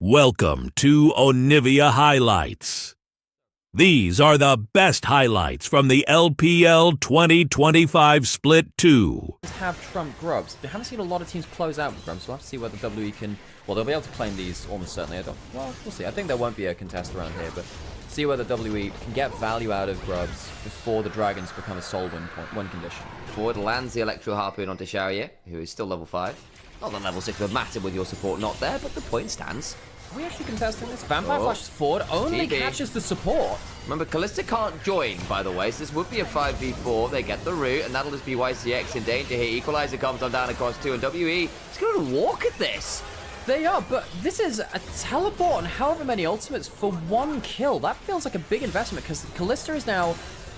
Welcome to Onivia Highlights. These are the best highlights from the LPL 2025 Split 2. Have Trump grubs. We haven't seen a lot of teams close out with grubs, so we'll have to see whether WE can... Well, they'll be able to claim these almost certainly. Well, we'll see. I think there won't be a contest around here, but see whether WE can get value out of grubs before the dragons become a sole win condition. Forward lands the Electro Harpoon onto Sharia, who is still level 5. Not that level 6 would matter with your support not there, but the point stands. Are we actually contesting this? Vampire flashes forward, only catches the support. Remember, Callista can't join, by the way, so this would be a 5v4. They get the root, and that'll just be YCX in danger here. Equalizer comes on down across 2, and WE is going to walk at this. They are, but this is a teleport and however many ultimates for one kill. That feels like a big investment, because Callista is now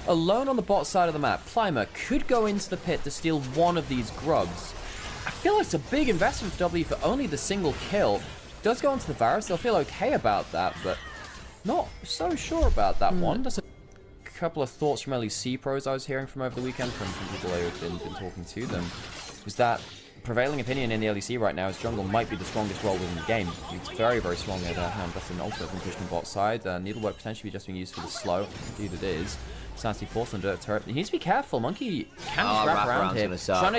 alone on the bot side of the map. Climber could go into the pit to steal one of these grubs. I feel like it's a big investment for W for only the single kill. Does go onto the Varus, they'll feel okay about that, but not so sure about that one. Just a couple of thoughts from LEC pros I was hearing from over the weekend from people who've been talking to them, was that prevailing opinion in the LEC right now is jungle might be the strongest role within the game. It's very, very strong at hand. That's an ultimate from pushing bot side. Needlework potentially just being used for the slow. Indeed it is. Sassy forced on dirt turret. He needs to be careful. Monkey can just wrap around here.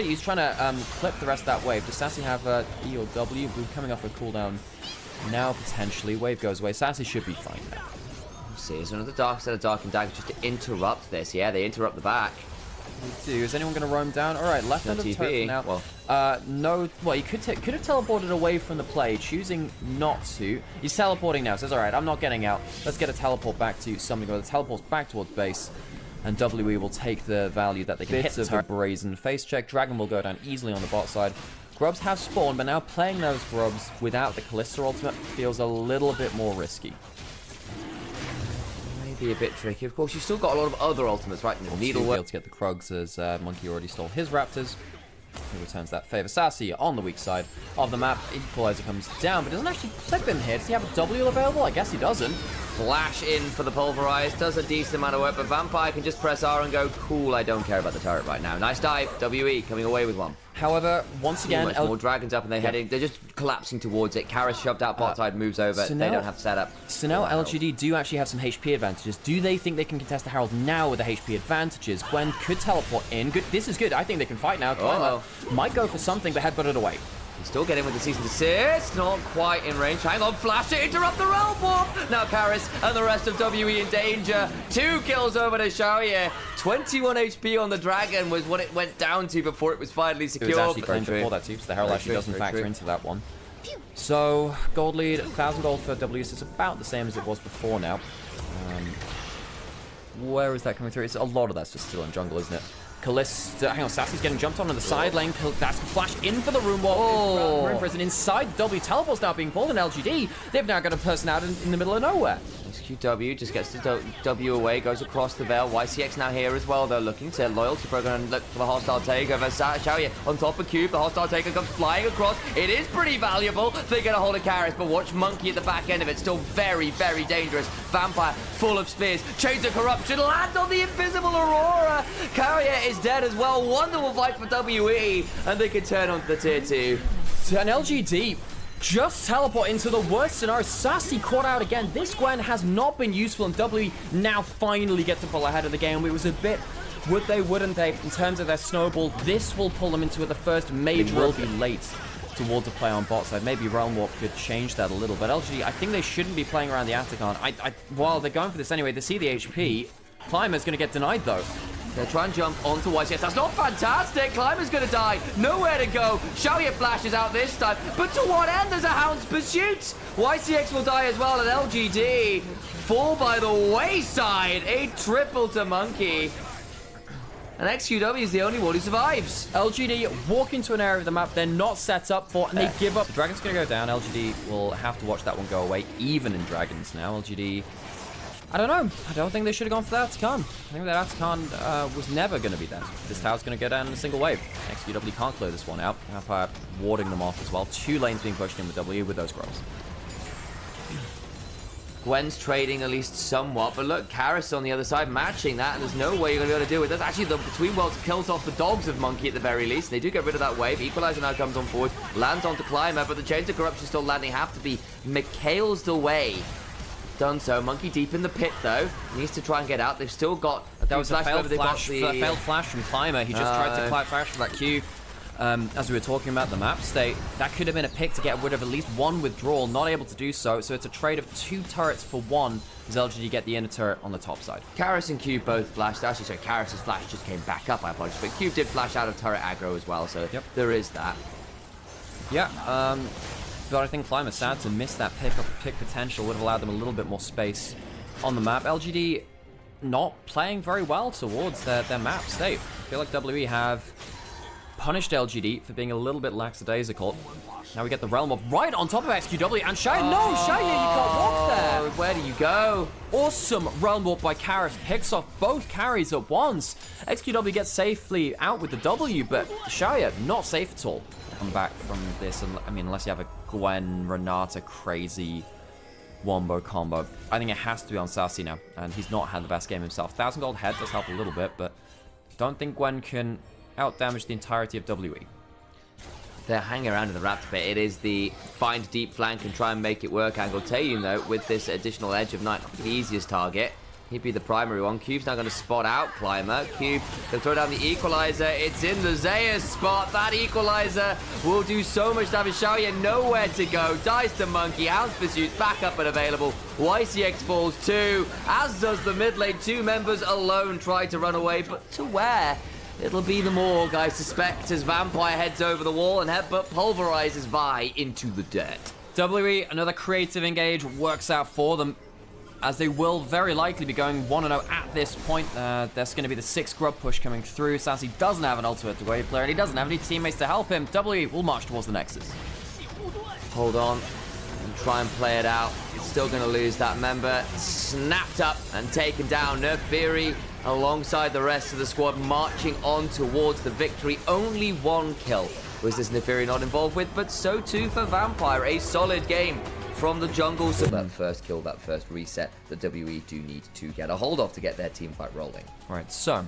He's trying to clip the rest of that wave. Does Sassy have E or W? We're coming off a cooldown now potentially. Wave goes away. Sassy should be fine now. Let's see, is there another dark set of Dark and Dagger just to interrupt this? Yeah, they interrupt the back. Is anyone going to roam down? All right, left under the turret now. Well, no. Well, he could have teleported away from the play, choosing not to. He's teleporting now. Says, all right, I'm not getting out. Let's get a teleport back to something. Where the teleport's back towards base, and WE will take the value that they can hit of a brazen face check. Dragon will go down easily on the bot side. Grubs have spawned, but now playing those grubs without the Callista ultimate feels a little bit more risky. Be a bit tricky. Of course, you've still got a lot of other ultimates, right? Needlework. Able to get the Krugs as Monkey already stole his Raptors. He returns that favor. Sassy on the weak side of the map. Equalizer comes down, but doesn't actually clip him here. Does he have a W available? I guess he doesn't. Flash in for the Pulverize. Does a decent amount of work, but Vampire can just press R and go, cool, I don't care about the turret right now. Nice dive. WE coming away with one. However, once again, more dragons up and they're heading. They're just collapsing towards it. Karis shoved out bot side, moves over. So they don't have setup. So now LGD do actually have some HP advantages. Do they think they can contest the Herald now with the HP advantages? Gwen could teleport in. Good. This is good. I think they can fight now. Climber might go for something, but headbutt it away. He's still getting with the season assist. Not quite in range. Hang on, flash to interrupt the realm warp. Now Karis and the rest of WE in danger. 2 kills over to Sharia. 21 HP on the dragon was what it went down to before it was finally secured. It was actually very before that too, so the Herald actually doesn't factor into that one. So, gold lead, 1,000 gold for WE. It's about the same as it was before now. Where is that coming through? It's a lot of that's just still in jungle, isn't it? Callista, hang on, Sassy's getting jumped on the side lane. That's flash in for the room walk. Room prison inside. W teleport's now being pulled in LGD. They've now got a person out in the middle of nowhere. SQW just gets the W away, goes across the veil. YCX now here as well. They're looking to loyalty program and look for the hostile takeover. Shaoya on top of Cube. The hostile takeover comes flying across. It is pretty valuable. They get a hold of Karis, but watch Monkey at the back end of it. Still very, very dangerous. Vampire full of spears. Chains of corruption land on the invisible Aurora. Carrier is dead as well. Wonderful fight for WE, and they can turn on to the tier 2. And LGD just teleport into the worst scenario. Sassy caught out again. This Gwen has not been useful, and WE now finally get to pull ahead of the game. It was a bit, would they, wouldn't they, in terms of their snowball. This will pull them into the first major. Will be late towards a play on bot side. Maybe Realm Warp could change that a little, but LG, I think they shouldn't be playing around the Atacon. While they're going for this anyway, they see the HP. Climber's going to get denied, though. They'll try and jump onto YCS. That's not fantastic. Climber's going to die. Nowhere to go. Shaoya flashes out this time. But to what end? There's a Hound's Pursuit. YCX will die as well, and LGD fall by the wayside. A triple to Monkey. And XQW is the only one who survives. LGD walk into an area of the map they're not set up for, and they give up. The Dragon's going to go down. LGD will have to watch that one go away, even in Dragons now. LGD... I don't know. I don't think they should have gone for that Atacon. I think that Atacon was never going to be that. This tower's going to go down in a single wave. XQW can't clear this one out. Vampire warding them off as well. 2 lanes being pushed in with W with those grubs. Gwen's trading at least somewhat, but look, Karis on the other side matching that, and there's no way you're going to be able to do it. That's actually the Between Worlds kills off the dogs of Monkey at the very least. They do get rid of that wave. Equalizer now comes on forward, lands onto Climber, but the Chains of Corruption still landing. Have to be Mikhail's away. Done so. Monkey deep in the pit, though. Needs to try and get out. They've still got a That was a failed flash from Climber. He just tried to flash from that cube. As we were talking about the map state, that could have been a pick to get rid of at least one withdrawal, not able to do so. So it's a trade of 2 turrets for 1. As LGD get the inner turret on the top side. Karis and Cube both flashed. Actually, sorry, Karis' flash just came back up, I apologize. But Cube did flash out of turret aggro as well, so there is that. Yeah, but I think Climber sad to miss that pick potential. Would have allowed them a little bit more space on the map. LGD not playing very well towards their map state. I feel like WE have punished LGD for being a little bit lackadaisical. Now we get the Realm of right on top of XQW, and Shaya, no, Shaya, you got walked there. Where do you go? Awesome Realm Warp by Karis, picks off both carries at once. XQW gets safely out with the W, but Shaya, not safe at all. Come back from this, I mean, unless you have a Gwen, Renata crazy wombo combo. I think it has to be on Sassy now, and he's not had the best game himself. 1,000 gold head does help a little bit, but don't think Gwen can out-damage the entirety of WE. They're hanging around in the Raptor pit. It is the find deep flank and try and make it work angle. Taeyun, though, with this additional edge of night, not the easiest target. He'd be the primary one. Cube's now going to spot out Climber. Cube can throw down the equalizer. It's in the Zeus spot. That equalizer will do so much damage. Xiaoya nowhere to go. Dies to Monkey. Hound's Pursuit back up and available. YCX falls too, as does the mid lane. 2 members alone try to run away, but to where? It'll be the morgue, I suspect, as Vampire heads over the wall and Headbutt pulverizes Vi into the dirt. WE, another creative engage, works out for them, as they will very likely be going 1-0 at this point. There's going to be the 6 grub push coming through. Sassy doesn't have an ultimate to wave player, and he doesn't have any teammates to help him. WE will march towards the Nexus. Hold on and try and play it out. Still going to lose that member. Snapped up and taken down. Nerf Fury alongside the rest of the squad marching on towards the victory. Only 1 kill was this Neferi not involved with, but so too for Vampire. A solid game from the jungle. So that first kill, that first reset, the WE do need to get a hold of to get their team fight rolling. All right, so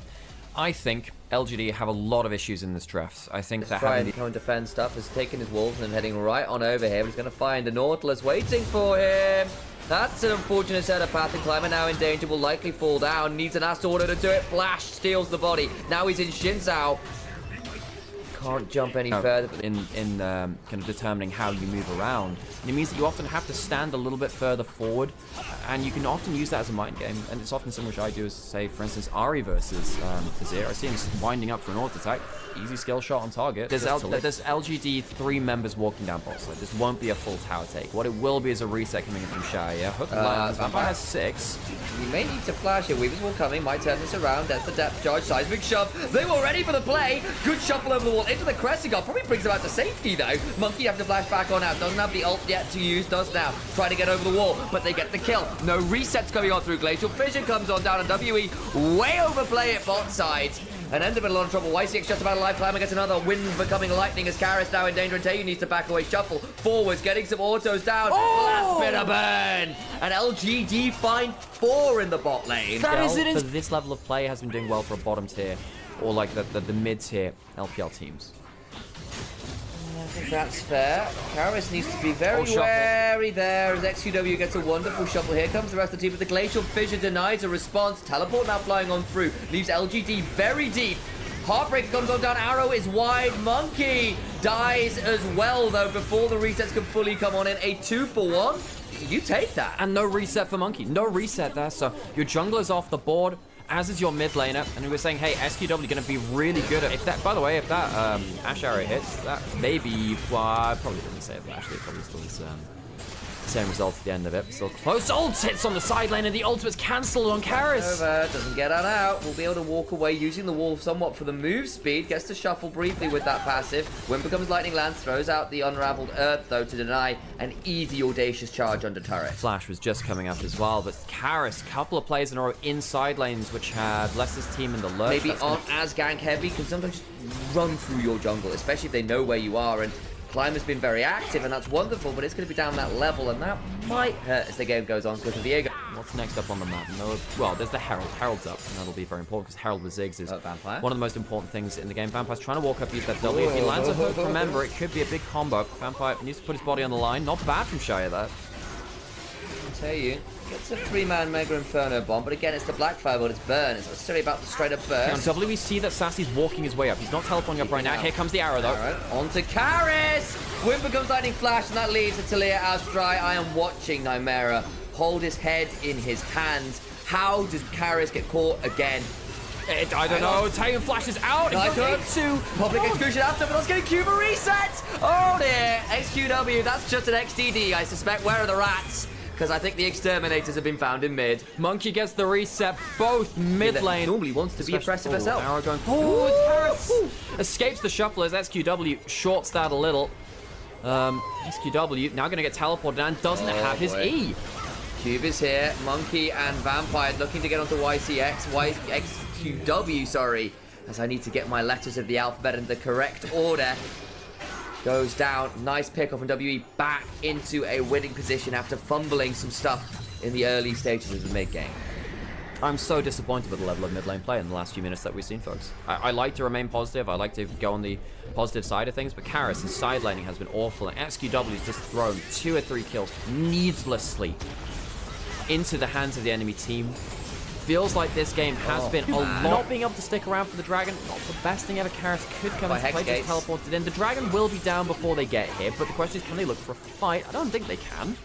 I think LGD have a lot of issues in this draft. I think that having the come and defend stuff has taken his wolves and heading right on over here. He's going to find a Nautilus waiting for him. That's an unfortunate setup path, and Climber now in danger, will likely fall down. Needs an Astral Order to do it. Flash steals the body. Now he's in Shinzao. Can't jump any further. In kind of determining how you move around. And it means that you often have to stand a little bit further forward, and you can often use that as a mind game. And it's often something which I do, as say, for instance, Ari versus Azir. I see him winding up for an auto attack. Easy skill shot on target. There's LGD 3 members walking down bot side. This won't be a full tower take. What it will be is a reset coming in from Shaya. Hook lands. Vampire has 6. You may need to flash here. Weavers will come in. Might turn this around. That's the depth charge. Seismic shove. They were ready for the play. Good shuffle over the wall into the Crescent Guard. Probably brings them out to safety, though. Monkey have to flash back on out. Doesn't have the ult yet to use. Does now. Trying to get over the wall, but they get the kill. No resets going on through Glacial. Fission comes on down, and WE way overplay it bot side. And end up in a lot of trouble. YCX just about alive. Climber gets another wind becoming lightning as Karis now in danger. And Taeyun needs to back away. Shuffle forwards, getting some autos down. Last bit of burn. And LGD find 4 in the bot lane. That is it. For this level of play has been doing well for a bottom tier, or like the mid tier LPL teams. I think that's fair. Karis needs to be very wary there as XQW gets a wonderful shuffle. Here comes the rest of the team, but the Glacial Fissure denies a response. Teleport now flying on through. Leaves LGD very deep. Heartbreaker comes on down. Arrow is wide. Monkey dies as well, though, before the resets can fully come on in. A 2-for-1. You take that. And no reset for Monkey. No reset there, so your jungler's off the board, as is your mid laner, and we were saying, hey, SQW going to be really good at, if that, by the way, if that Ash arrow hits, that maybe, well, I probably didn't say it, but actually it probably still is same result at the end of it. Still close. Ult hits on the side lane, and the ultimate's cancelled on Karis. Over, doesn't get on out. Will be able to walk away using the wall somewhat for the move speed. Gets to shuffle briefly with that passive. When becomes Lightning Lance, throws out the Unraveled Earth, though, to deny an easy audacious charge under turret. Flash was just coming up as well, but Karis, couple of plays in a row inside lanes, which have left his team in the lurch. Maybe aren't as gank heavy, can sometimes just run through your jungle, especially if they know where you are. And Climber's been very active, and that's wonderful, but it's going to be down that level, and that might hurt as the game goes on because of Viego. What's next up on the map? No, well, there's the Herald. Herald's up, and that'll be very important because Herald with Ziggs is Vampire. one of the most important things in the game. Vampire's trying to walk up, use that W. If he lands a hook, remember, it could be a big combo. Vampire needs to put his body on the line. Not bad from Shia, that. I'll tell you, gets a 3-man Mega Inferno bomb, but again, it's the Blackfire, but it's burn. It's not necessarily about the straight-up burst. On W, we see that Sassy's walking his way up. He's not teleporting up right now. Here comes the arrow, though. Alright, on to Karis! Whimper comes Lightning Flash, and that leaves to Talia as dry. I am watching Nymera hold his head in his hands. How does Karis get caught again? I don't know. Titan flashes out. Into public execution after, but that's getting Cuba reset! Oh dear, XQW, that's just an XDD, I suspect. Where are the rats? Because I think the exterminators have been found in mid. Monkey gets the reset, both mid lane. Normally wants to be oppressive herself. Arrow going forward. Harris escapes the shufflers. SQW shorts that a little. SQW now going to get teleported and doesn't have his E. Cube is here. Monkey and Vampire looking to get onto XQW, sorry. As I need to get my letters of the alphabet in the correct order. Goes down. Nice pick off, and WE back into a winning position after fumbling some stuff in the early stages of the mid game. I'm so disappointed with the level of mid lane play in the last few minutes that we've seen, folks. I like to remain positive. I like to go on the positive side of things, but Karis, his side laning has been awful, and XQW's just thrown 2 or 3 kills needlessly into the hands of the enemy team. Feels like this game has been a lot. Not being able to stick around for the dragon, not the best thing ever. Karis could come into play, just teleported in. The dragon will be down before they get here, but the question is, can they look for a fight? I don't think they can.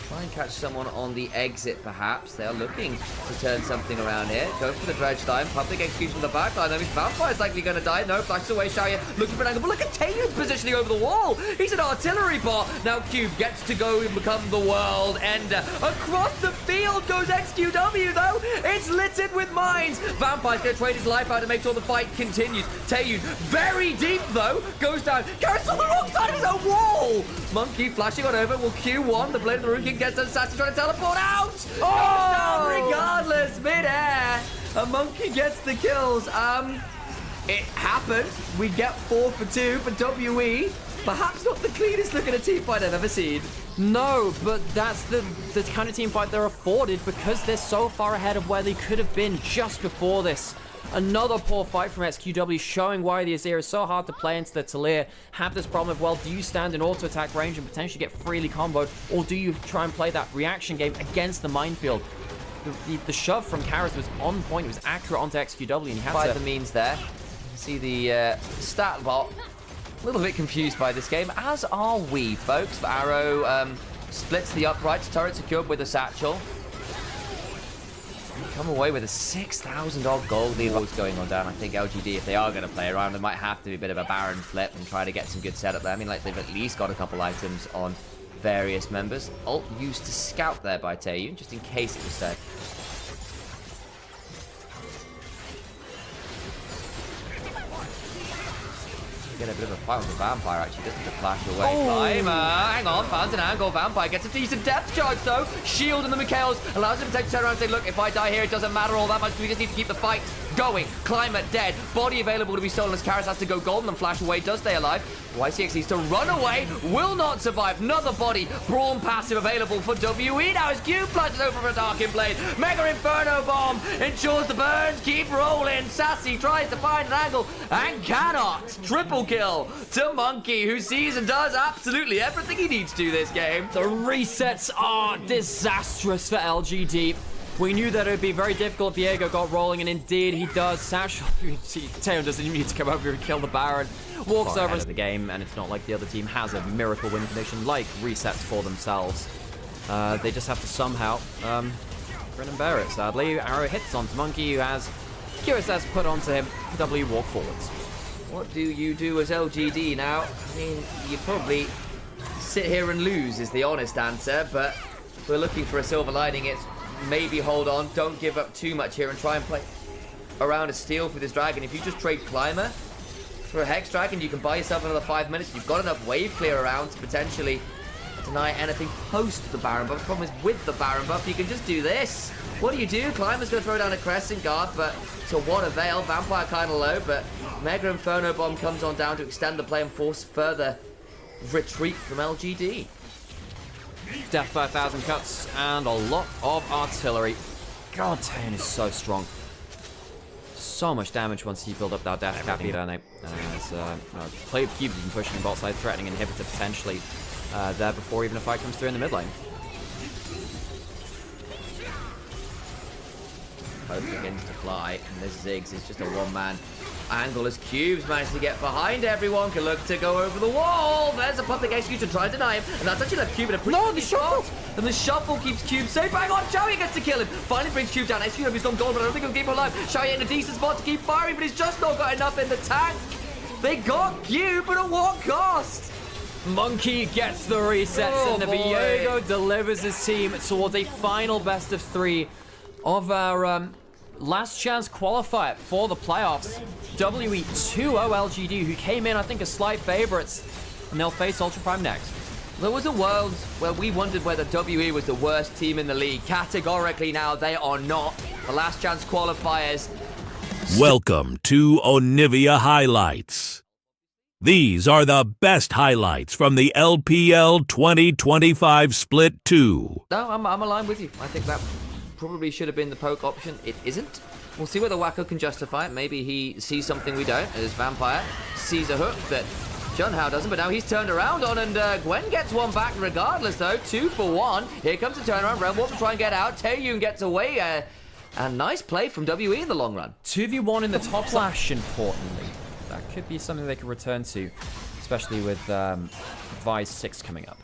Try and catch someone on the exit, perhaps. They are looking to turn something around here. Go for the dredge time. Public execution from the back line. Though his Vampire's likely going to die. No, flashes away. Shia looking for an angle. But look at Taylor's positioning over the wall. He's an artillery bot. Now Cube gets to go and become the world ender. Across the field goes XQW, though. It's littered with mines. Vampire's going to trade his life out to make sure the fight continues. Taeyun, very deep, though, goes down. Garrett's on the wrong side of his own wall. Monkey flashing on over. Will Q1, the Blade of the Rune King, gets an assassin trying to teleport out. Oh! Down regardless, mid-air. A Monkey gets the kills. It happened. We get 4 for 2 for WE. Perhaps not the cleanest looking team fight I've ever seen. No, but that's the kind of team fight they're afforded because they're so far ahead of where they could have been just before this. Another poor fight from XQW, showing why the Azir is so hard to play into the Talia. Have this problem of, well, do you stand in auto-attack range and potentially get freely comboed, or do you try and play that reaction game against the minefield? The shove from Karis was on point. It was accurate onto XQW, and he had By to... the means there. See the stat bot. A little bit confused by this game, as are we, folks. Arrow splits the uprights. Turret secured with a satchel. Come away with a 6,000 odd gold lead. What's going on down? I think LGD, if they are going to play around, there might have to be a bit of a Baron flip and try to get some good setup there. I mean, like, they've at least got a couple items on various members. Ult used to scout there by Taeyun, just in case it was dead. Get a bit of a fight with the Vampire, actually, doesn't the flash away. Climber, hang on, found an angle. Vampire gets a decent depth charge, though. Shield in the Mikhails allows him to take a turn around and say, look, if I die here, it doesn't matter all that much. We just need to keep the fight going. Climber dead. Body available to be stolen as Karis has to go golden and flash away. Does stay alive. YCX needs to run away. Will not survive. Another body. Brawn passive available for WE. Now his Q flashes over for a Darkin Blade. Mega Inferno Bomb ensures the burns keep rolling. Sassy tries to find an angle and cannot. Triple kill to Monkey, who sees and does absolutely everything he needs to this game. The resets are disastrous for LGD. We knew that it would be very difficult if Viego got rolling, and indeed he does. Satchel, Taeyun doesn't even need to come over here and kill the Baron. Walks over into the game, and it's not like the other team has a miracle win condition like resets for themselves. They just have to somehow grin and bear it, sadly. Arrow hits onto Monkey, who has QSS put onto him. W walk forwards. What do you do as LGD now? I mean, you probably sit here and lose is the honest answer, but if we're looking for a silver lining, it's maybe hold on, don't give up too much here and try and play around a steal for this dragon. If you just trade Climber for a Hex Dragon, you can buy yourself another 5 minutes. You've got enough wave clear around to potentially deny anything post the Baron buff. The problem is with the Baron buff, you can just do this. What do? Climber's going to throw down a Crescent Guard, but to what avail? Vampire kind of low, but Mega Inferno Bomb comes on down to extend the play and force further retreat from LGD. Death by 1,000 cuts and a lot of artillery. God, Taeyeon is so strong. So much damage once you build up that death capping, don't they? As play of Cube, even pushing bot side, threatening inhibitor potentially there before even a fight comes through in the mid lane. Hope begins to fly, and this Ziggs is just a one-man angle as Cubes managed to get behind everyone. Can look to go over the wall. There's a public execution to try and deny him, and that's actually left Cube in a pretty No, the shuffle! And the shuffle keeps Cube safe. Bang on, Xiaoye gets to kill him. Finally brings Cube down. SQ has gone gold, but I don't think he'll keep him alive. Xiaoye in a decent spot to keep firing, but he's just not got enough in the tank. They got Cube, but at what cost? Monkey gets the resets, and the Viego delivers his team towards a final best of 3 of our last chance qualifier for the playoffs. WE 2-0 LGD, who came in, I think, as slight favorites, and they'll face Ultra Prime next. There was a world where we wondered whether WE was the worst team in the league. Categorically now, they are not. The last chance qualifiers. Welcome to Onivia Highlights. These are the best highlights from the LPL 2025 Split 2. No, I'm aligned with you. I think that probably should have been the poke option. It isn't. We'll see whether Wacko can justify it. Maybe he sees something we don't, as Vampire sees a hook that Junhao doesn't, but now he's turned around on, and Gwen gets one back regardless, though. 2 for 1. Here comes the turnaround. Red Wolf to try and get out. Taeyeon gets away. And nice play from WE in the long run. 2v1 in the top slash, importantly. That could be something they could return to, especially with Vice 6 coming up.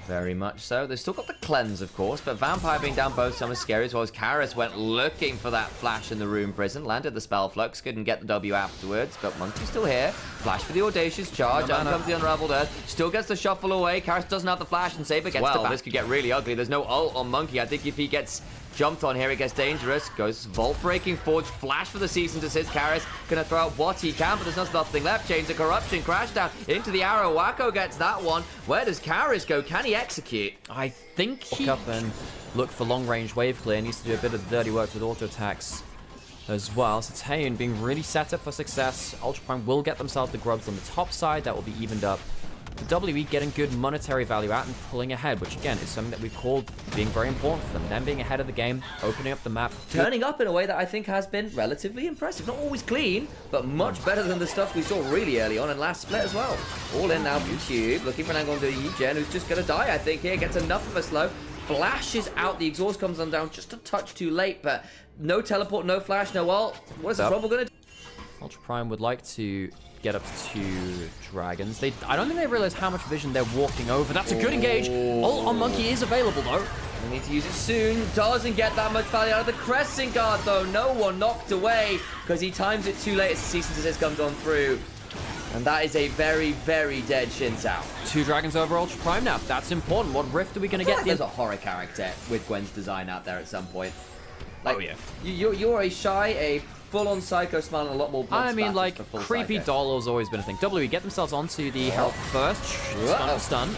Very much so. They've still got the cleanse, of course, but Vampire being down both some is scary, as well as Karis went looking for that flash in the Rune Prison, landed the Spell Flux, couldn't get the W afterwards, but Monkey's still here. Flash for the Audacious Charge, out comes the Unraveled Earth, still gets the Shuffle away. Karis doesn't have the flash, and Saber gets to back. This could get really ugly. There's no ult on Monkey. I think if he gets jumped on here, it gets dangerous. Goes Vault Breaking Forge, flash for the Season Desist. Karis gonna throw out what he can, but there's nothing left. Chains of Corruption, crash down into the arrow. Wacko gets that one. Where does Karis go? Can he execute? I think he up and look for long range wave clear. Needs to do a bit of the dirty work with auto attacks as well. So Taeyeon being really set up for success. Ultra Prime will get themselves the grubs on the top side. That will be evened up. The WE getting good monetary value out and pulling ahead, which again is something that we've called being very important for them. Them being ahead of the game, opening up the map. Turning up in a way that I think has been relatively impressive. Not always clean, but much better than the stuff we saw really early on in last split as well. All in now from Cube, looking for an angle on the Egen, who's just going to die, I think, here. Gets enough of a slow. Flashes out, the exhaust comes on down just a touch too late, but no teleport, no flash, no ult. What is the trouble going to do? Ultra Prime would like to get up to dragons. I don't think they realize how much vision they're walking over. That's a good engage. Ult on Monkey is available, though. They need to use it soon. Doesn't get that much value out of the Crescent Guard, though. No one knocked away because he times it too late as the Cease and Desist comes on through. And that is a very, very dead Xin Zhao. 2 dragons over Ultra Prime now. That's important. What rift are we going to get? Like there's a horror character with Gwen's design out there at some point. Like, oh, yeah. You're a shy, a full-on Psycho Smile and a lot more blood. I mean, like, creepy Psycho. doll has always been a thing. WE get themselves onto the Herald first. Stun.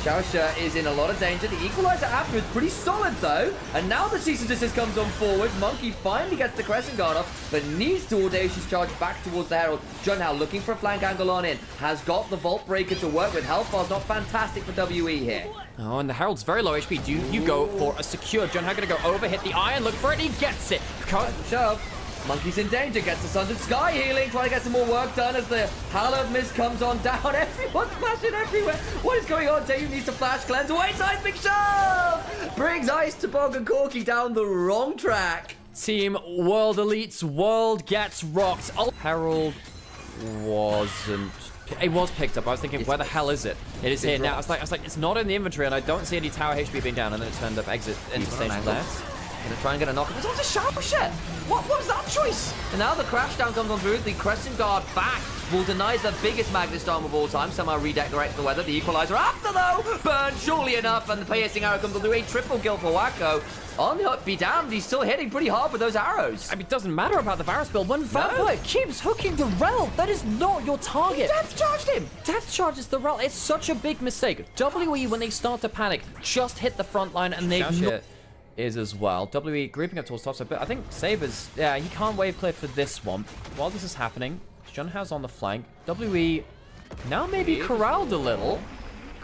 Xiaoshe is in a lot of danger. The Equalizer afterwards, pretty solid though. And now the Cease and Desist comes on forward. Monkey finally gets the Crescent Guard off, but needs to Audacious Charge back towards the Herald. Junhao looking for a flank angle on in. Has got the Vault Breaker to work with. Hellfire's not fantastic for WE here. Oh, and the Herald's very low HP. Do you go for a secure? Junhao gonna go over, hit the Iron, look for it, he gets it. Shove. Monkey's in danger, gets the Sundered Sky healing, trying to get some more work done as the Hallowed Mist comes on down. Everyone's flashing everywhere. What is going on? Taeyeon needs to flash cleanse away. Seismic Shove! Brings Ice Toboggan Corki down the wrong track. Team World Elites, World gets rocked. Herald wasn't... It was picked up. I was thinking, where the hell is it? It is here now. I was like, it's not in the inventory, and I don't see any tower HP being down, and then it turned up exit into station there. Gonna try and get a knock. It's on the Xiaoshe. What was that choice? And now the crash down comes on through. The Crescent Guard back will deny the biggest Magnet Storm of all time. Somehow redecorate the weather. The Equalizer after though. Burned surely enough. And the piercing arrow comes on through. A triple kill for Wacko. On the hook, be damned. He's still hitting pretty hard with those arrows. I mean, it doesn't matter about the Varus build. When Vampire keeps hooking the Rel, that is not your target. Death charged him. Death charges the Rel. It's such a big mistake. WE, when they start to panic, just hit the front line and they've is as well. WE grouping up towards top side, but I think Saber's, yeah, he can't wave clear for this one. While this is happening, Junhao's on the flank. WE Now maybe corralled a little.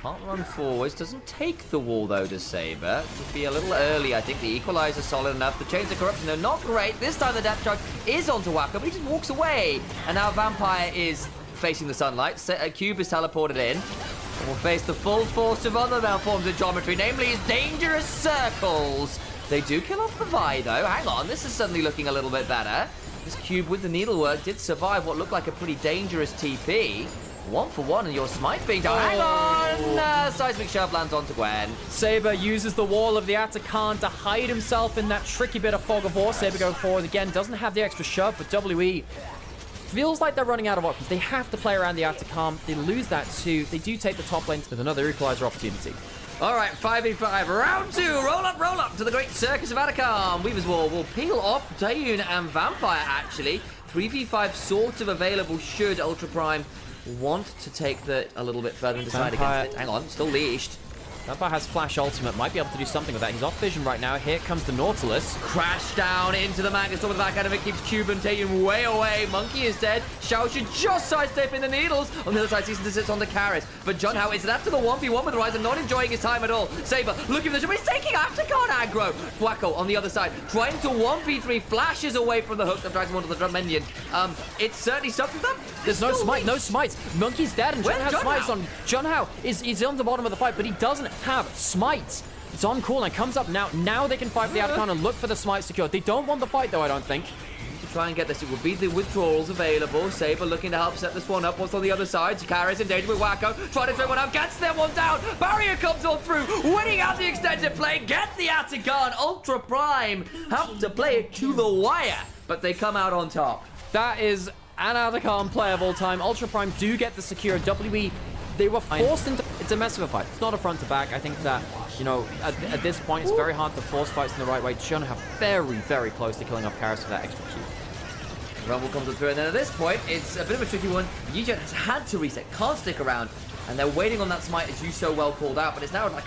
Can't run forwards. Doesn't take the wall, though, does Saber. Could be a little early. I think the equalizer solid enough. The chains of corruption, they're not great. This time the depth charge is onto Wacko, but he just walks away. And now Vampire is facing the sunlight. Cube is teleported in. And will face the full force of other malforms of geometry, namely his dangerous circles. They do kill off the Vi, though. Hang on, this is suddenly looking a little bit better. This Cube with the needlework did survive what looked like a pretty dangerous TP. 1 for 1 and your smite being down. Hang on! Seismic Shove lands onto Gwen. Saber uses the wall of the Atakan to hide himself in that tricky bit of fog of war. Saber going forward again, doesn't have the extra shove, but WE feels like they're running out of options. They have to play around the Atakan. They lose that too. They do take the top lane with another equalizer opportunity. All right, 5v5, round 2. Roll up to the great circus of Atacam. Weaver's Wall will peel off Dayun and Vampire, actually. 3v5 sort of available should Ultra Prime want to take that a little bit further and decide against it. Hang on, still leashed. Vampire has Flash Ultimate, might be able to do something with that. He's off vision right now. Here comes the Nautilus. Crash down into the Magnus over the back end of it, keeps Cuban taken way away. Monkey is dead. Xiao should just sidestepping the needles. On the other side, Season sits on the Karis. But John Howe is after the 1v1 with Ryzen, not enjoying his time at all. Saber looking for the shot, but he's taking Aftercon aggro. Wacko on the other side, trying to 1v3, flashes away from the hook that drags him onto the drum minion. It's certainly something that there's no smite, no smites. Monkey's dead, and John has smites on. John Howe is on the bottom of the fight, but he doesn't have smites. It's on cooldown, comes up now. Now they can fight for the Atacon and look for the smite secured. They don't want the fight though, I don't think. To try and get this, it will be the withdrawals available. Saber looking to help set this one up. What's on the other side? Karis in danger with Wacko. Trying to throw one out, gets that one down. Barrier comes on through, winning out the extended play. Get the Atacon. Ultra Prime have to play it to the wire, but they come out on top. That is an Atacon play of all time. Ultra Prime do get the secure. WE, they were forced into... It's a mess of a fight. It's not a front to back. I think that, you know, at this point, it's very hard to force fights in the right way. John have very, very close to killing off Karis for that extra cube. Rumble comes through, and then at this point, it's a bit of a tricky one. Yijen has had to reset, can't stick around, and they're waiting on that smite, as you so well called out, but it's now like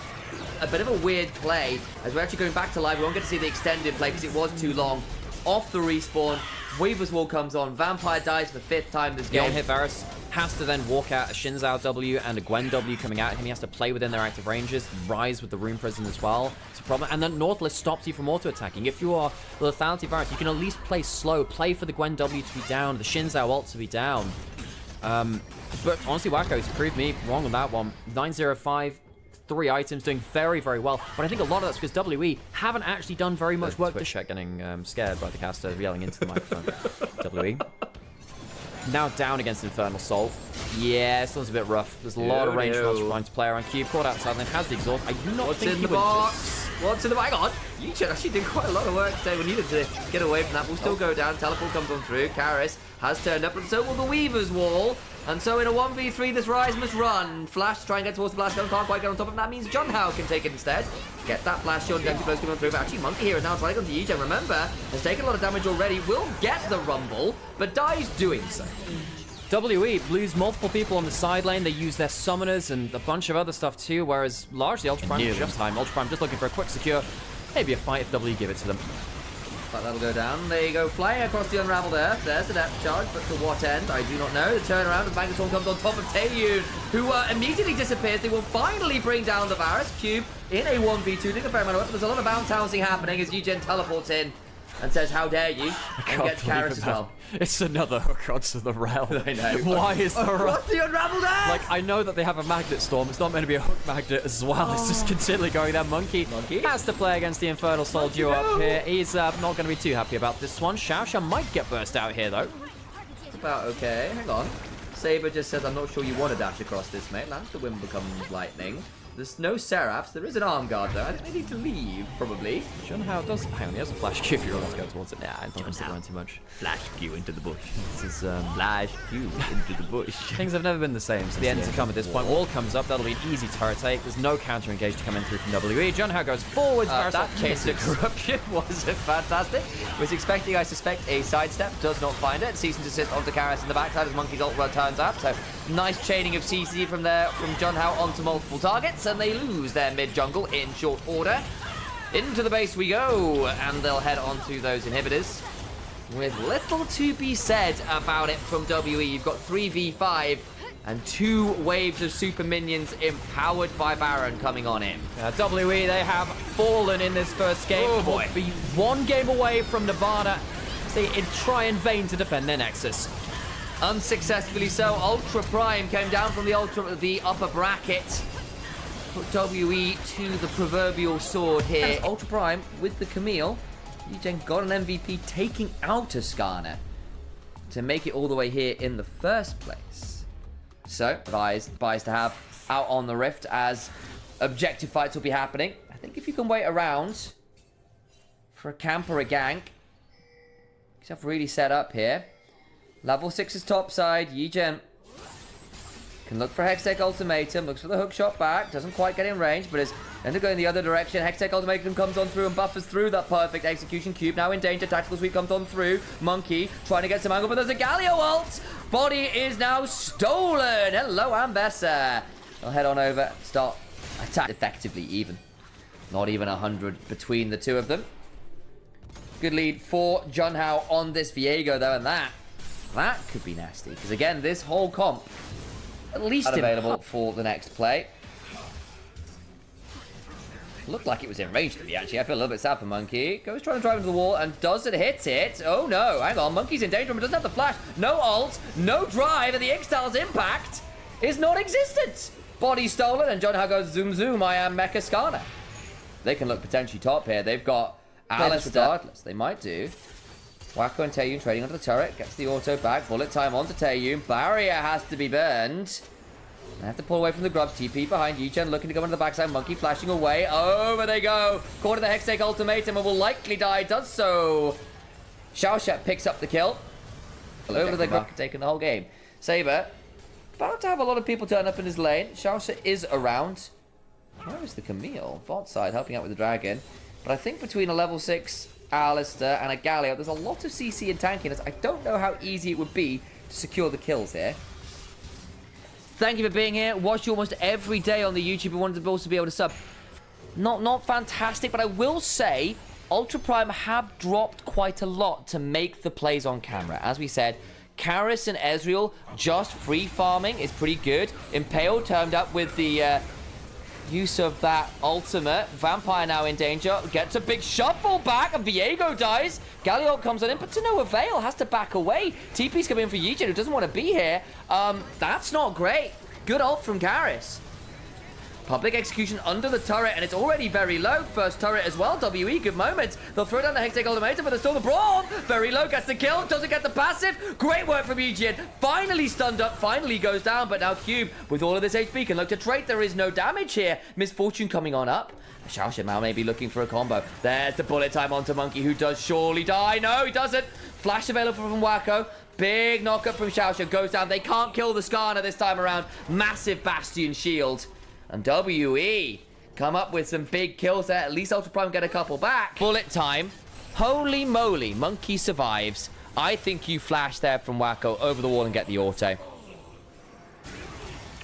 a bit of a weird play, as we're actually going back to live. We won't get to see the extended play, because it was too long. Off the respawn, Weaver's Wall comes on, Vampire dies for the 5th time this game. Yeah, hit Varus has to then walk out a Xin Zhao W and a Gwen W coming at him. He has to play within their active ranges, rise with the Rune Prison as well. It's a problem. And then Nautilus stops you from auto-attacking. If you are the Lethality Varus, you can at least play slow, play for the Gwen W to be down, the Xin Zhao ult to be down. But honestly, Wacko's proved me wrong on that one. 905. 3 items, doing very, very well. But I think a lot of that's because WE haven't actually done very much work. Twitch chat getting scared by the caster yelling into the microphone. WE. Now down against Infernal Soul. Yeah, this one's a bit rough. There's a lot of range for Ultra Prime to play around. Cube caught outside and has the exhaust. I do not think in the box? What's in the box? Hang on. Yichen actually did quite a lot of work today. We needed to get away from that. We'll still go down. Teleport comes on through. Karis has turned up, and so will the Weaver's Wall. And so in a 1v3, this Rise must run. Flash try and get towards the blast gun, can't quite get on top of him. That means John Howe can take it instead. Get that flash shot, Dempsey Flows coming on through. But actually, Monkey here is now trying to go to Yichen. Remember, has taken a lot of damage already. Will get the rumble, but dies doing so. WE lose multiple people on the side lane. They use their summoners and a bunch of other stuff too, whereas largely Ultra Prime is just time. Ultra Prime just looking for a quick secure. Maybe a fight if W give it to them. But that'll go down. There you go, flying across the unraveled earth. There's the depth charge, but to what end? I do not know. The turnaround as Magnus comes on top of Taeyun, who immediately disappears. They will finally bring down the Varus Cube in a 1v2. Doing a fair amount of work, but there's a lot of bounce housing happening as Yichen teleports in and says, how dare you, and gets Karis as well. It's another hook onto the realm. I know. Why is the across the unraveled earth? Like, I know that they have a magnet storm. It's not meant to be a hook magnet as well. It's just continually going there. Monkey has to play against the Infernal Soul duo up here. He's not going to be too happy about this one. Xiao might get burst out here, though. It's about okay. Hang on. Saber just says, I'm not sure you want to dash across this, mate. Lands the wind becomes lightning. There's no Seraphs. There is an arm guard, though. I think they need to leave, probably. John Howe does... Hang on, he has a flash Q if you want to go towards it. Nah, I don't want to stick around too much. Flash Q into the bush. This is, Flash Q into the bush. Things have never been the same, so the end to come at this point. Wall comes up. That'll be an easy turret take. There's no counter engage to come in through from WE. John Howe goes forward. That chase of corruption wasn't fantastic. Was expecting, I suspect, a sidestep. Does not find it. Cease and desist onto Karis in the backside as Monkey's ult turns up. So nice chaining of CC from there, from John Howe onto multiple targets, and they lose their mid-jungle in short order. Into the base we go, and they'll head onto those inhibitors. With little to be said about it from WE. You've got 3v5 And 2 waves of super minions empowered by Baron coming on in. WE, they have fallen in this first game. Oh, boy. Will be 1 game away from Nirvana. They try in vain to defend their Nexus. Unsuccessfully so. Ultra Prime came down from the upper bracket. Put WE to the proverbial sword here. Ultra Prime with the Camille. Eugen got an MVP taking out Ascana to make it all the way here in the first place. So, advised to have out on the Rift as objective fights will be happening. I think if you can wait around for a camp or a gank, get yourself really set up here. Level 6 is topside. Yigen can look for Hextech Ultimatum, looks for the hook shot back, doesn't quite get in range, but is going to go in the other direction. Hextech Ultimatum comes on through and buffers through that perfect execution cube. Now in danger, Tactical Sweep comes on through. Monkey trying to get some angle, but there's a Galio ult! Body is now stolen! Hello, Ambessa! I'll head on over, start attack effectively even. Not even 100 between the two of them. Good lead for Junhao on this Viego though, and that could be nasty. Because again, this whole comp, at least available for the next play. Looked like it was in range to me, actually. I feel a little bit sad for Monkey. Goes trying to drive into the wall, and does it hit it? Oh, no. Hang on. Monkey's in danger, but doesn't have the flash. No ult, no drive, and the Ixtal's impact is non-existent. Body stolen, and Junhao goes, zoom, zoom, I am Mecha Skarner. They can look potentially top here. They've got Alice regardless. They might do. Wacko and Taeyun trading onto the turret. Gets the auto back. Bullet time onto Taeyun. Barrier has to be burned. They have to pull away from the grubs. TP behind Yuchen, looking to go into the backside. Monkey flashing away. Over they go. Caught in the Hextech Ultimatum and will likely die. Does so. Xiaoxia picks up the kill. Over the grub, taking the whole game. Saber, about to have a lot of people turn up in his lane. Xiaoxia is around. Where is the Camille? Bot side, helping out with the dragon. But I think between a level 6 Alistair and a Galio, there's a lot of CC and tankiness. I don't know how easy it would be to secure the kills here. Thank you for being here. Watched you almost every day on the YouTube and wanted to also be able to sub. Not fantastic, but I will say Ultra Prime have dropped quite a lot to make the plays on camera. As we said, Karis and Ezreal just free farming is pretty good. Impale turned up with the use of that ultimate. Vampire now in danger. Gets a big shuffle back and Viego dies. Galliot comes on in, but to no avail. Has to back away. TP's coming in for Yijin, who doesn't want to be here. That's not great. Good ult from Karis. Public execution under the turret, and it's already very low. First turret as well. WE, good moment. They'll throw down the Hextech Ultimatum, but there's still the Brawl. Very low, gets the kill, doesn't get the passive. Great work from Eugene. Finally stunned up, finally goes down, but now Cube, with all of this HP, can look to trade. There is no damage here. Misfortune coming on up. Xiaoxia now may be looking for a combo. There's the bullet time onto Monkey, who does surely die. No, he doesn't. Flash available from Wacko. Big knockup from Xiaoxia, goes down. They can't kill the Skarner this time around. Massive Bastion shield. And WE come up with some big kills there. At least Ultra Prime get a couple back. Bullet time. Holy moly. Monkey survives. I think you flash there from Wacko over the wall and get the auto.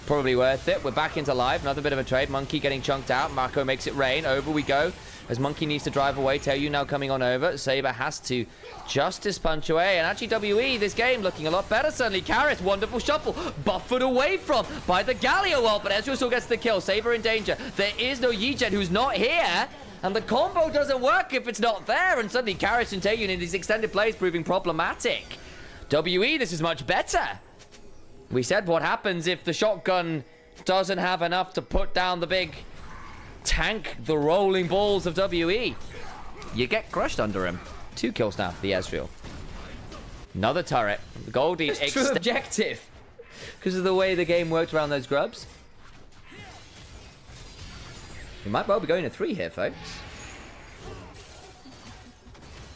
Probably worth it. We're back into live. Another bit of a trade. Monkey getting chunked out. Marco makes it rain. Over we go. As Monkey needs to drive away. Taeyu now coming on over. Saber has to justice punch away. And actually WE, this game looking a lot better certainly. Karis, wonderful shuffle. Buffered away from by the Galio ult. But Ezreal still gets the kill. Saber in danger. There is no Yijen who's not here. And the combo doesn't work if it's not there. And suddenly Karis and Taeyun in these extended plays proving problematic. WE, this is much better. We said what happens if the shotgun doesn't have enough to put down the big tank, the rolling balls of WE. You get crushed under him. 2 kills now for the Ezreal. Another turret. Goldie, it's true objective. Because of the way the game worked around those grubs. We might well be going to 3 here, folks.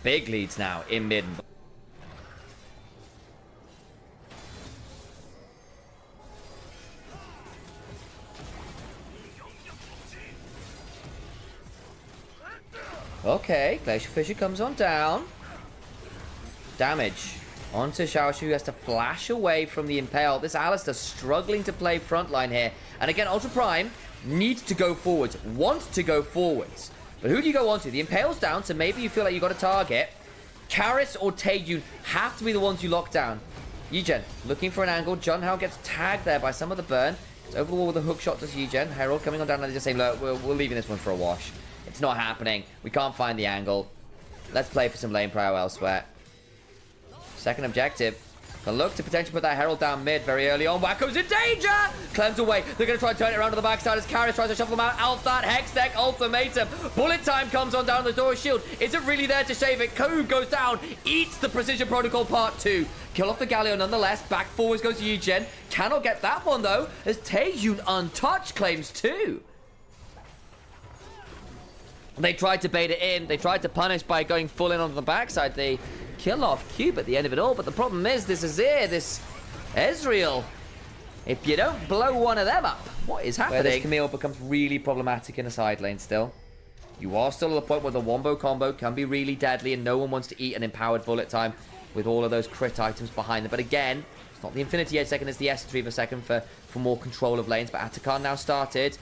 Big leads now in mid. Okay, Glacial Fissure comes on down. Damage onto Xiaoxia, who has to flash away from the Impale. This Alistair struggling to play frontline here. And again, Ultra Prime needs to go forwards, want to go forwards. But who do you go on to? The Impale's down, so maybe you feel like you got a target. Karis or Taeyun have to be the ones you lock down. Eugen looking for an angle. Junhao gets tagged there by some of the burn. It's over the wall with a hook shot to Eugen. Herald coming on down and just saying, look, we're leaving this one for a wash. It's not happening. We can't find the angle. Let's play for some lane prio elsewhere. Second objective. Gonna look to potentially put that Herald down mid very early on. Wacko's in danger! Cleanse away. They're gonna try and turn it around to the backside as Karras tries to shuffle them out. Alf that Hex Deck Ultimatum. Bullet time comes on down the door shield. Is it really there to save it? Koog goes down. Eats the Precision Protocol Part 2. Kill off the Galio nonetheless. Back forwards goes Eugen. Cannot get that one though, as Taejun untouched claims 2. They tried to bait it in. They tried to punish by going full in onto the backside. They kill off Cube at the end of it all. But the problem is this Azir, this Ezreal. If you don't blow one of them up, what is happening? Where this Camille becomes really problematic in a side lane still. You are still at the point where the wombo combo can be really deadly and no one wants to eat an empowered bullet time with all of those crit items behind them. But again, it's not the Infinity Edge second, it's the Essence Reaver second for more control of lanes. But Atakan now started.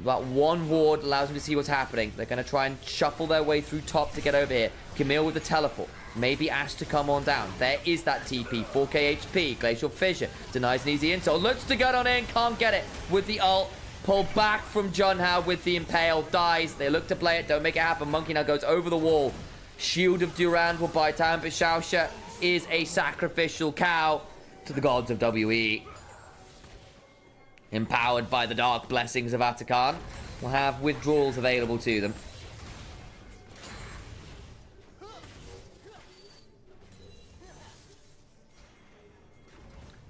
That one ward allows them to see what's happening. They're going to try and shuffle their way through top to get over here. Camille with the teleport. Maybe Ash to come on down. There is that TP. 4k HP. Glacial Fissure. Denies an easy intel. Looks to get on in. Can't get it with the ult. Pull back from Junhao with the Impale. Dies. They look to play it. Don't make it happen. Monkey now goes over the wall. Shield of Durand will buy time. But Xiaoxia is a sacrificial cow to the gods of WE. Empowered by the dark blessings of Atakan, will have withdrawals available to them.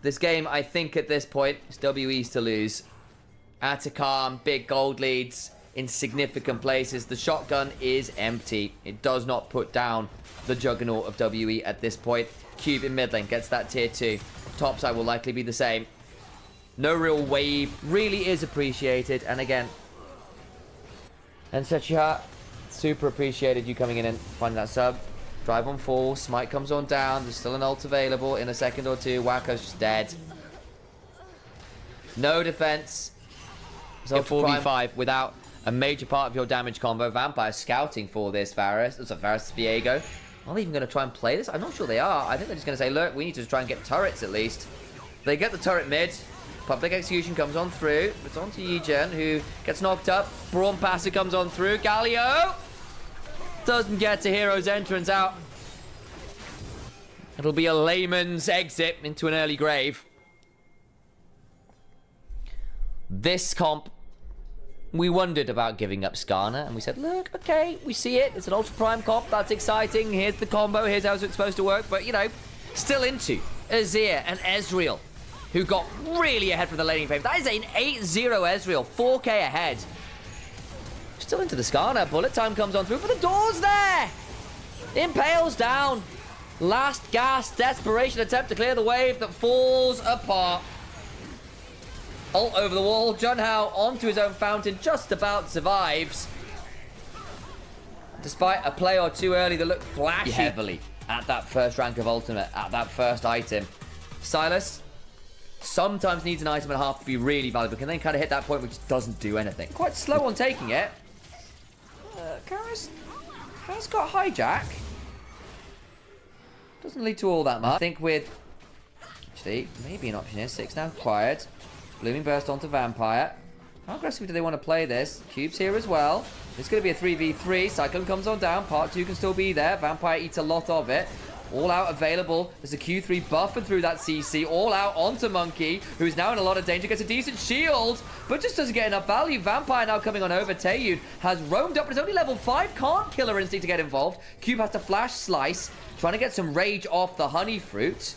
This game, I think at this point, is WE's to lose. Atakan, big gold leads in significant places. The shotgun is empty. It does not put down the juggernaut of WE at this point. Cube in mid lane gets that tier 2. Topside will likely be the same. No real wave. Really is appreciated. And again, and Sechiha, super appreciated you coming in and finding that sub. Drive on full. Smite comes on down. There's still an ult available in a second or two. Wacko's just dead. No defense. So 4v5 without a major part of your damage combo. Vampire scouting for this Varus. It's a Varus Viego. Are they even going to try and play this? I'm not sure they are. I think they're just going to say, look, we need to try and get turrets at least. They get the turret mid. Public Execution comes on through. It's on to Eugen, who gets knocked up. Brawn Passer comes on through. Galio doesn't get to Hero's entrance out. It'll be a layman's exit into an early grave. This comp, we wondered about giving up Skarner, and we said, look, okay, we see it. It's an Ultra Prime comp. That's exciting. Here's the combo. Here's how it's supposed to work. But, you know, still into Azir and Ezreal, who got really ahead from the laning phase. That is an 8-0 Ezreal, 4k ahead. Still into the Skarner. Bullet time comes on through, but the door's there. Impale's down. Last gasp, desperation attempt to clear the wave that falls apart. Ult over the wall. Junhao onto his own fountain, just about survives. Despite a play or two early that looked flashy heavily at that first rank of ultimate, at that first item. Silas sometimes needs an item and a half to be really valuable. Can then kind of hit that point which doesn't do anything. Quite slow on taking it. Karras has got hijack. Doesn't lead to all that much. I think with... Actually, maybe an option here. 6 now acquired. Blooming Burst onto Vampire. How aggressively do they want to play this? Cube's here as well. It's going to be a 3v3. Cyclone comes on down. Part 2 can still be there. Vampire eats a lot of it. All out available. There's a Q3 buffer through that CC. All out onto Monkey, who's now in a lot of danger. Gets a decent shield, but just doesn't get enough value. Vampire now coming on over. Taeyun has roamed up, but it's only level 5. Can't Killer Instinct to get involved. Cube has to flash slice, trying to get some rage off the honey fruit.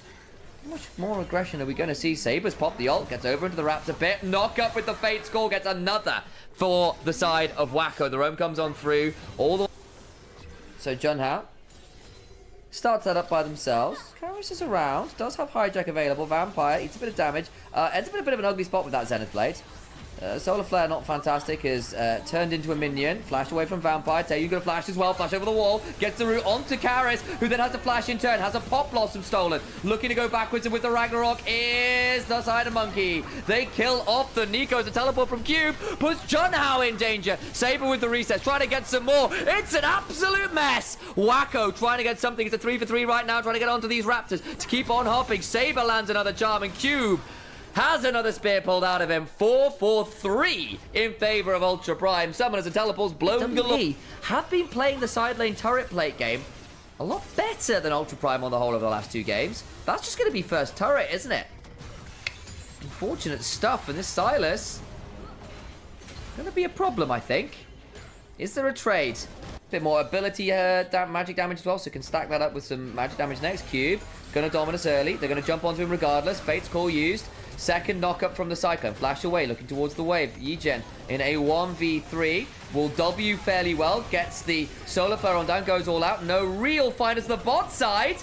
How much more aggression are we going to see? Sabers pop the ult, gets over into the Raptor pit. Knock up with the Fate Score, gets another for the side of Wacko. The roam comes on through. All the... So Junhao starts that up by themselves. Karras is around. Does have hijack available. Vampire eats a bit of damage. Ends up in a bit of an ugly spot with that Zenith Blade. Solar Flare, not fantastic, is turned into a minion. Flashed away from Vampire. Taeyu gonna flash as well. Flash over the wall. Gets the route onto Karis, who then has to flash in turn. Has a Pop Blossom stolen. Looking to go backwards, and with the Ragnarok is the Cider Monkey. They kill off the Nikos. The teleport from Cube puts Junhao in danger. Saber with the resets, trying to get some more. It's an absolute mess. Wacko trying to get something. It's a 3 for 3 right now, trying to get onto these Raptors to keep on hopping. Saber lands another charm, and Cube has another spear pulled out of him. 4 for 3 in favor of Ultra Prime. Summoners and teleports blown galore. Have been playing the side lane turret plate game a lot better than Ultra Prime on the whole of the last 2 games. That's just going to be first turret, isn't it? Unfortunate stuff, and this Silas going to be a problem, I think. Is there a trade? A bit more ability magic damage as well, so can stack that up with some magic damage next. Cube going to Dominus early. They're going to jump onto him regardless. Fate's Call used. Second knock-up from the Cyclone. Flash away, looking towards the wave. Yigen in a 1v3 will W fairly well. Gets the Solar Flare on down, goes all out. No real find as the bot side.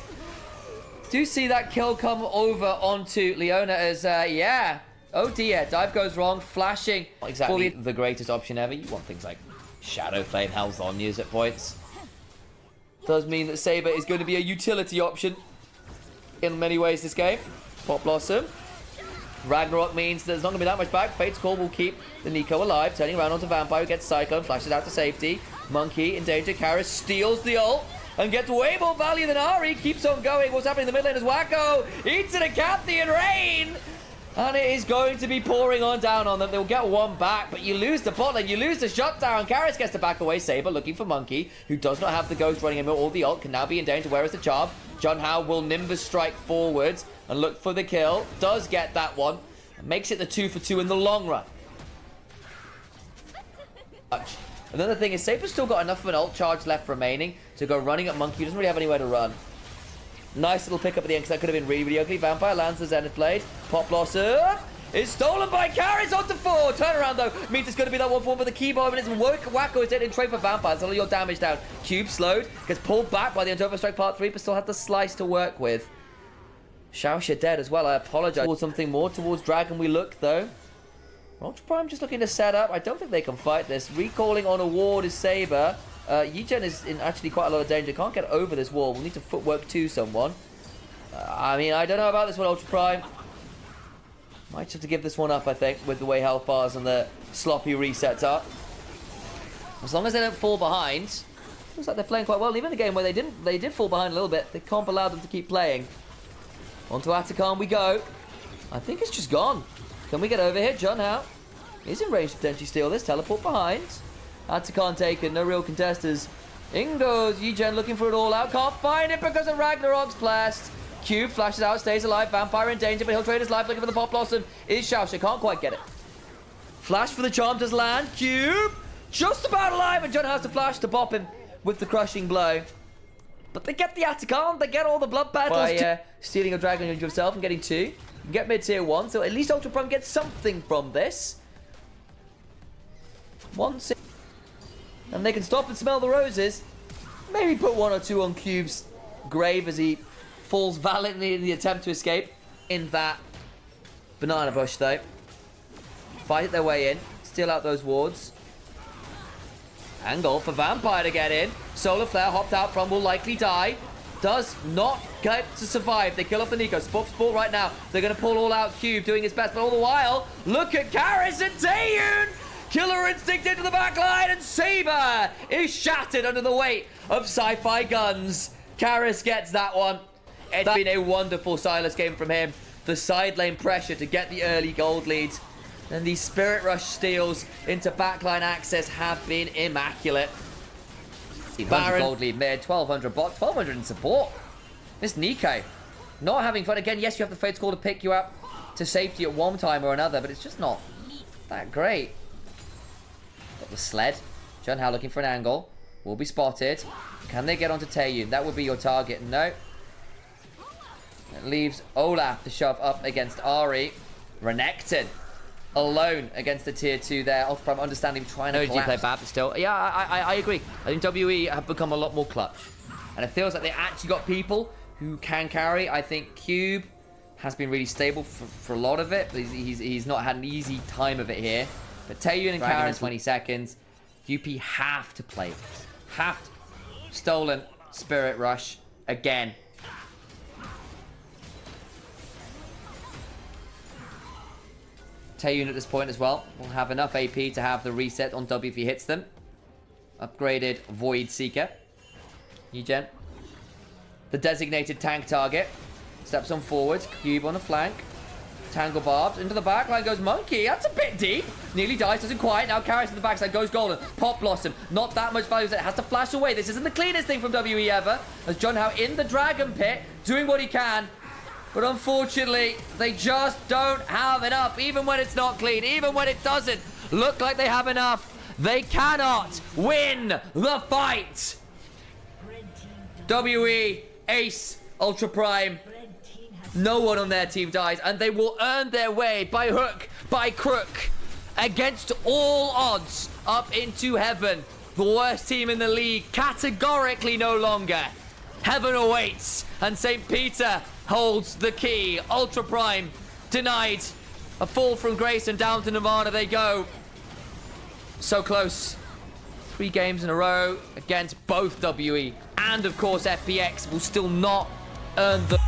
Do see that kill come over onto Leona as, yeah. Oh dear, dive goes wrong. Flashing. Not exactly the greatest option ever. You want things like Shadow Flame, Hell's Onyas at points. Does mean that Saber is going to be a utility option in many ways this game. Pop Blossom. Ragnarok means there's not going to be that much back. Fate's Call will keep the Nico alive. Turning around onto Vampire, who gets Cyclone, flashes out to safety. Monkey in danger. Karis steals the ult and gets way more value than Ari. Keeps on going. What's happening in the mid lane is Wacko eats an Acanthian Rain. And it is going to be pouring on down on them. They'll get one back, but you lose the bot lane. You lose the shutdown. Karis gets to back away. Saber looking for Monkey, who does not have the Ghost running him or the ult. Can now be in danger. Where is the charm? Junhao will Nimbus strike forwards and look for the kill. Does get that one. Makes it the 2 for 2 in the long run. Another thing is Saber's still got enough of an ult charge left remaining to go running at Monkey. He doesn't really have anywhere to run. Nice little pick up at the end, because that could have been really, really ugly. Vampire lands the Zenith Blade. Pop Blossom is stolen by Karis onto 4. Turnaround, though, means it's going to be that 1-4 for the keyboard, and it's Wacko is dead in trade for Vampire. That's all your damage down. Cube slowed, gets pulled back by the Undover Strike Part 3, but still had the slice to work with. Xiaoxia dead as well. I apologize. Towards something more towards Dragon we look, though. Ultra Prime just looking to set up. I don't think they can fight this. Recalling on a ward is Saber. Yigen is in actually quite a lot of danger. Can't get over this wall. We'll need to footwork to someone. I mean, I don't know about this one, Ultra Prime. Might have to give this one up, I think, with the way health bars and the sloppy resets are. As long as they don't fall behind. Looks like they're playing quite well. Even in a game where they did fall behind a little bit. The comp allowed them to keep playing. Onto Atakan we go. I think it's just gone. Can we get over here? Junhao is in range to potentially steal this. Teleport behind. Atakan taken. No real contesters. In goes Yigen looking for it all out. Can't find it because of Ragnarok's blast. Cube flashes out, stays alive. Vampire in danger, but he'll trade his life looking for the Pop Blossom. Is Xiaoxia. Can't quite get it. Flash for the charm does land. Cube just about alive, and Junhao has to flash to bop him with the crushing blow. But they get the Atakan, they get all the blood battles by stealing a dragon into himself and getting 2. You can get mid-tier 1, so at least Ultra Prime gets something from this. 1 6. And they can stop and smell the roses. Maybe put 1 or 2 on Cube's grave as he falls valiantly in the attempt to escape. In that banana bush, though. Fight their way in, steal out those wards. Angle for Vampire to get in. Solar Flare hopped out from, will likely die. Does not get to survive. They kill off the Nico. Sport right now. They're going to pull all out Cube, doing his best. But all the while, look at Karis and Taeyun. Killer Instinct into the back line, and Saber is shattered under the weight of sci-fi guns. Karis gets that one. It's been a wonderful Silas game from him. The side lane pressure to get the early gold leads. And these Spirit Rush steals into backline access have been immaculate. 100 gold lead mid, 1200 bot, 1200 in support. This Nico, not having fun. Again, yes, you have the Fate's Call to pick you up to safety at one time or another, but it's just not that great. Got the sled. Junhao looking for an angle. Will be spotted. Can they get onto Taeyun? That would be your target. No. It leaves Olaf to shove up against Ari. Renekton alone against the tier 2 there. Ultra Prime understanding trying to collapse. Play bad, but still. Yeah, I agree. I think WE have become a lot more clutch. And it feels like they actually got people who can carry. I think Cube has been really stable for a lot of it, but he's not had an easy time of it here. But Taeyun and Kara in 20 seconds. UP have to play. Have to. Stolen Spirit Rush again. Taeyun at this point as well will have enough AP to have the reset on W if he hits them. Upgraded Void Seeker. Eugen. The designated tank target. Steps on forwards. Cube on the flank. Tangle Barbed. Into the back line goes Monkey. That's a bit deep. Nearly dies. Doesn't quite. Now Karras in the backside. Goes Golden. Pop Blossom. Not that much value. It has to flash away. This isn't the cleanest thing from WE ever. As John Howe in the Dragon Pit. Doing what he can. But unfortunately, they just don't have enough. Even when it's not clean. Even when it doesn't look like they have enough. They cannot win the fight. WE, Ace, Ultra Prime. No one on their team dies, and they will earn their way by hook, by crook, against all odds up into heaven. The worst team in the league, categorically no longer. Heaven awaits, and St. Peter holds the key. Ultra Prime denied. A fall from grace, and down to Nirvana they go. So close. 3 games in a row against both WE and, of course, FPX will still not earn the...